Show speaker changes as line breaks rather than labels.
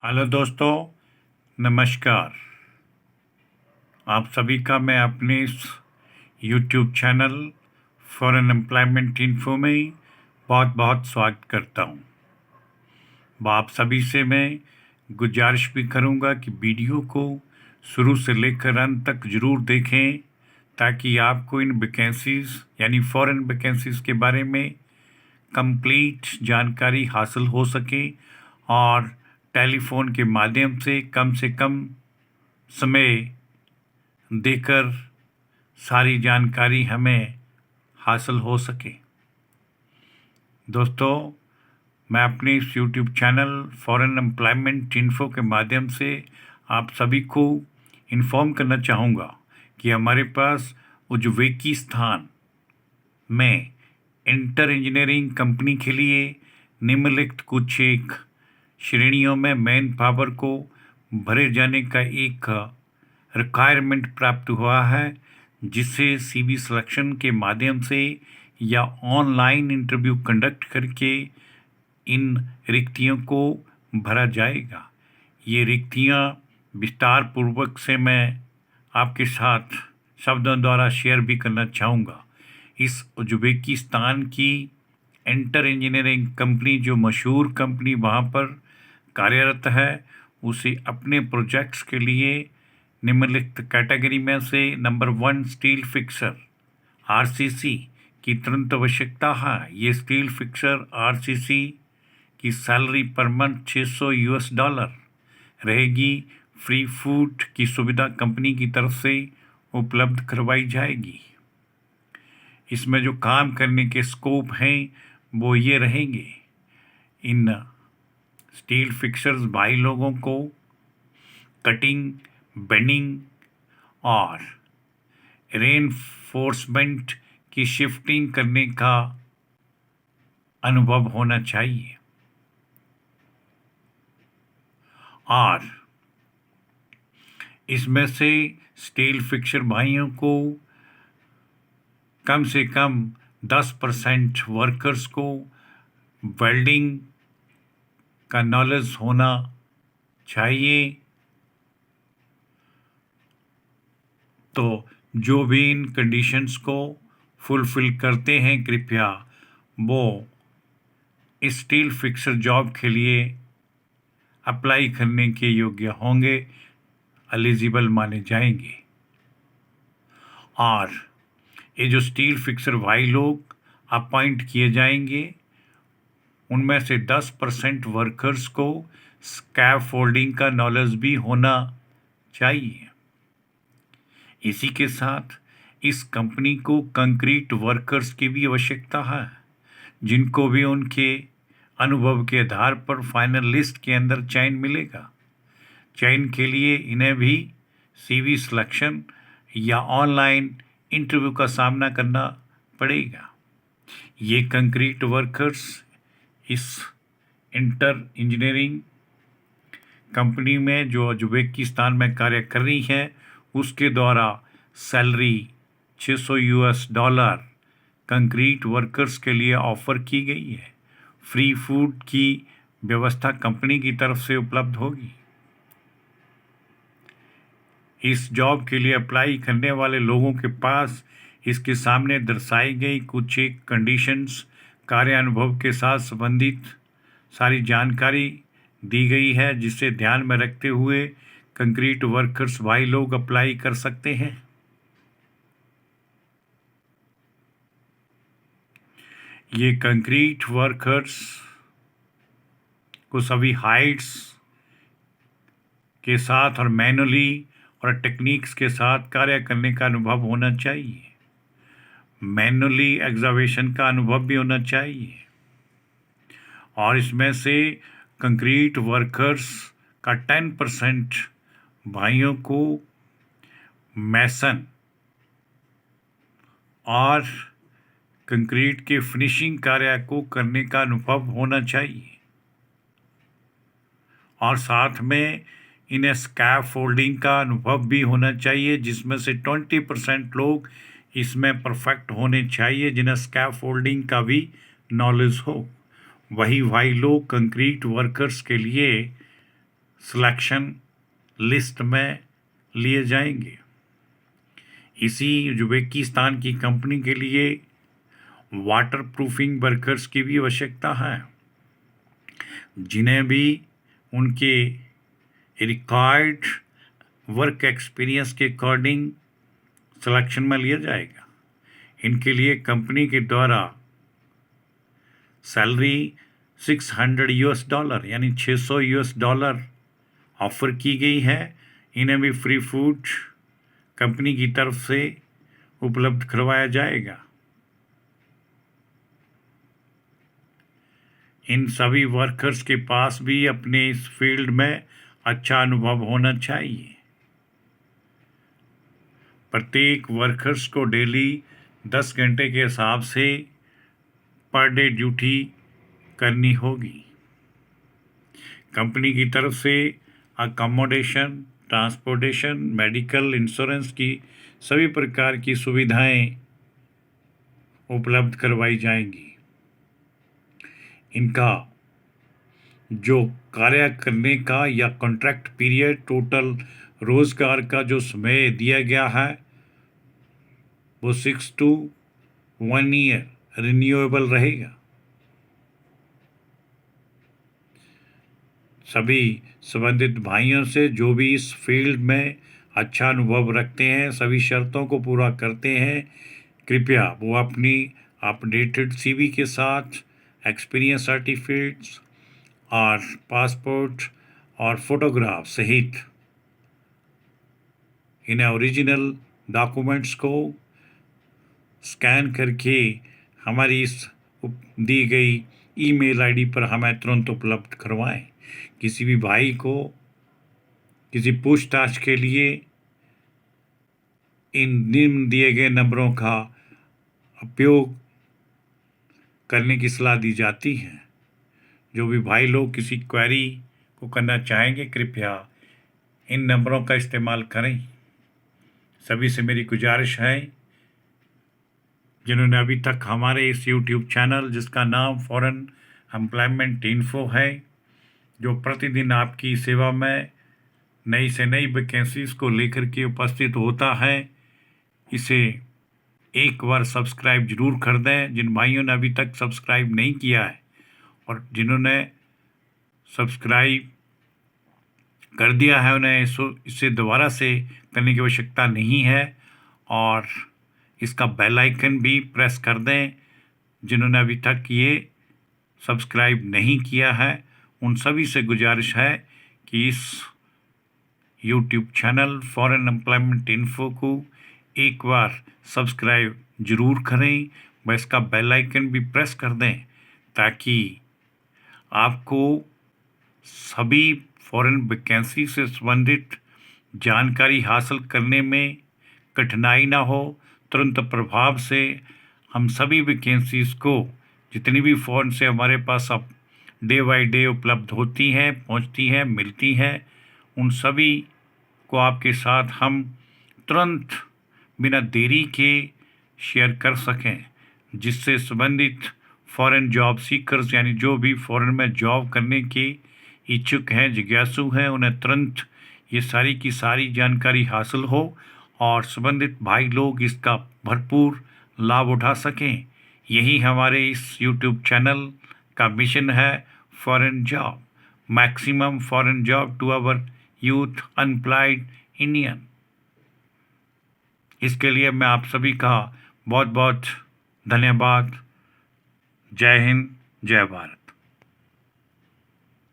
Hello दोस्तों, नमस्कार। आप सभी का मैं अपने इस YouTube channel foreign employment info में बहुत बहुत स्वागत करता हूं। आप सभी से मैं गुजारिश भी करूंगा कि वीडियो को शुरू से लेकर अंत तक ज़रूर देखें, ताकि आपको इन वैकेंसीज़ यानी फॉरेन वैकेंसीज़ के बारे में कंप्लीट जानकारी हासिल हो सके और टेलीफोन के माध्यम से कम समय देकर सारी जानकारी हमें हासिल हो सके। दोस्तों, मैं अपने इस YouTube channel foreign employment info के माध्यम से आप सभी को इन्फॉर्म करना चाहूँगा कि हमारे पास उज्बेकिस्तान में इंटर इंजीनियरिंग कंपनी के लिए निम्नलिखित कुछ एक श्रेणियों में मैन पावर को भरे जाने का एक रिक्वायरमेंट प्राप्त हुआ है, जिसे सीवी सिलेक्शन के माध्यम से या ऑनलाइन इंटरव्यू कंडक्ट करके इन रिक्तियों को भरा जाएगा। ये रिक्तियां विस्तार पूर्वक से मैं आपके साथ शब्दों द्वारा शेयर भी करना चाहूँगा। इस उज्बेकिस्तान की इंटर इंजीनियरिंग कंपनी, जो मशहूर कंपनी वहाँ पर कार्यरत है, उसे अपने प्रोजेक्ट्स के लिए निम्नलिखित कैटेगरी में से नंबर 1 स्टील फिक्सर आरसीसी की तुरंत आवश्यकता है। ये स्टील फिक्सर आरसीसी की सैलरी पर मंथ $600 रहेगी। फ्री फूड की सुविधा कंपनी की तरफ से उपलब्ध करवाई जाएगी। इसमें जो काम करने के स्कोप हैं वो ये रहेंगे। इन स्टील फिक्सर्स भाई लोगों को कटिंग, बेंडिंग और रेनफोर्समेंट की शिफ्टिंग करने का अनुभव होना चाहिए और इसमें से स्टील फिक्सर भाइयों को कम से कम 10% वर्कर्स को वेल्डिंग का नॉलेज होना चाहिए। तो जो भी इन कंडीशंस को फुलफिल करते हैं, कृपया वो इस स्टील फिक्सर जॉब के लिए अप्लाई करने के योग्य होंगे, एलिजिबल माने जाएंगे। और ये जो स्टील फिक्सर भाई लोग अपॉइंट किए जाएंगे, उनमें से 10% वर्कर्स को स्कैफ फोल्डिंग का नॉलेज भी होना चाहिए। इसी के साथ इस कंपनी को कंक्रीट वर्कर्स की भी आवश्यकता है, जिनको भी उनके अनुभव के आधार पर फाइनल लिस्ट के अंदर चयन मिलेगा। चयन के लिए इन्हें भी सीवी सिलेक्शन या ऑनलाइन इंटरव्यू का सामना करना पड़ेगा। ये कंक्रीट वर्कर्स इस इंटर इंजीनियरिंग कंपनी में जो उज्बेकिस्तान में कार्य कर रही है, उसके द्वारा सैलरी $600 कंक्रीट वर्कर्स के लिए ऑफर की गई है। फ्री फूड की व्यवस्था कंपनी की तरफ से उपलब्ध होगी। इस जॉब के लिए अप्लाई करने वाले लोगों के पास इसके सामने दर्शाई गई कुछ एक कंडीशंस, कार्य अनुभव के साथ संबंधित सारी जानकारी दी गई है, जिसे ध्यान में रखते हुए कंक्रीट वर्कर्स भाई लोग अप्लाई कर सकते हैं। ये कंक्रीट वर्कर्स को सभी हाइट्स के साथ और मैनुअली और टेक्निक्स के साथ कार्य करने का अनुभव होना चाहिए। मैनुअली एक्सकवेशन का अनुभव भी होना चाहिए। और इसमें से कंक्रीट वर्कर्स का 10% भाइयों को मैसन और कंक्रीट के फिनिशिंग कार्य को करने का अनुभव होना चाहिए। और साथ में इन्हें स्कैफ फोल्डिंग का अनुभव भी होना चाहिए, जिसमें से 20% लोग इसमें परफेक्ट होने चाहिए, जिन्हें स्कैफ फोल्डिंग का भी नॉलेज हो। वही भाई लोग कंक्रीट वर्कर्स के लिए सिलेक्शन लिस्ट में लिए जाएंगे। इसी उज्बेकिस्तान की कंपनी के लिए वाटर प्रूफिंग वर्कर्स की भी आवश्यकता है, जिन्हें भी उनके रिक्वायर्ड वर्क एक्सपीरियंस के अकॉर्डिंग सिलेक्शन में लिया जाएगा। इनके लिए कंपनी के द्वारा सैलरी $600 यानी $600 ऑफर की गई है। इन्हें भी फ्री फूड कंपनी की तरफ से उपलब्ध करवाया जाएगा। इन सभी वर्कर्स के पास भी अपने इस फील्ड में अच्छा अनुभव होना चाहिए। प्रत्येक वर्कर्स को डेली 10 घंटे के हिसाब से पर डे ड्यूटी करनी होगी। कंपनी की तरफ से अकोमोडेशन, ट्रांसपोर्टेशन, मेडिकल इंश्योरेंस की सभी प्रकार की सुविधाएं उपलब्ध करवाई जाएंगी। इनका जो कार्य करने का या कॉन्ट्रैक्ट पीरियड, टोटल रोजगार का जो समय दिया गया है वो 6 to 1 ईयर रिन्यूएबल रहेगा। सभी संबंधित भाइयों से जो भी इस फील्ड में अच्छा अनुभव रखते हैं, सभी शर्तों को पूरा करते हैं, कृपया वो अपनी अपडेटेड सीवी के साथ एक्सपीरियंस सर्टिफिकेट्स और पासपोर्ट और फोटोग्राफ सहित इन ओरिजिनल डॉक्यूमेंट्स को स्कैन करके हमारी इस दी गई ईमेल आईडी पर हमें तुरंत उपलब्ध करवाएं। किसी भी भाई को किसी पूछताछ के लिए इन निम्न दिए गए नंबरों का उपयोग करने की सलाह दी जाती है। जो भी भाई लोग किसी क्वेरी को करना चाहेंगे, कृपया इन नंबरों का इस्तेमाल करें। सभी से मेरी गुजारिश है, जिन्होंने अभी तक हमारे इस यूट्यूब चैनल जिसका नाम फॉरेन एम्प्लॉयमेंट इन्फो है, जो प्रतिदिन आपकी सेवा में नई से नई वैकेंसीज को लेकर के उपस्थित होता है, इसे एक बार सब्सक्राइब जरूर कर दें। जिन भाइयों ने अभी तक सब्सक्राइब नहीं किया है और जिन्होंने सब्सक्राइब कर दिया है, उन्हें इसे दोबारा से करने की आवश्यकता नहीं है और इसका बेल आइकन भी प्रेस कर दें। जिन्होंने अभी तक ये सब्सक्राइब नहीं किया है, उन सभी से गुजारिश है कि इस YouTube channel foreign employment info को एक बार सब्सक्राइब जरूर करें, व इसका बेल आइकन भी प्रेस कर दें, ताकि आपको सभी फॉरेन वैकेंसी से संबंधित जानकारी हासिल करने में कठिनाई ना हो। तुरंत प्रभाव से हम सभी वैकेंसीज को, जितनी भी फॉरेन से हमारे पास अब डे बाय डे उपलब्ध होती हैं, पहुंचती हैं, मिलती हैं, उन सभी को आपके साथ हम तुरंत बिना देरी के शेयर कर सकें, जिससे संबंधित फॉरेन जॉब सीकर्स यानी जो भी फॉरेन में जॉब करने के इच्छुक हैं, जिज्ञासु हैं, उन्हें तुरंत ये सारी की सारी जानकारी हासिल हो और संबंधित भाई लोग इसका भरपूर लाभ उठा सकें। यही हमारे इस यूट्यूब चैनल का मिशन है, foreign job, maximum foreign job to our youth unemployed Indian. इसके लिए मैं आप सभी का बहुत बहुत धन्यवाद। जय हिंद, जय भारत।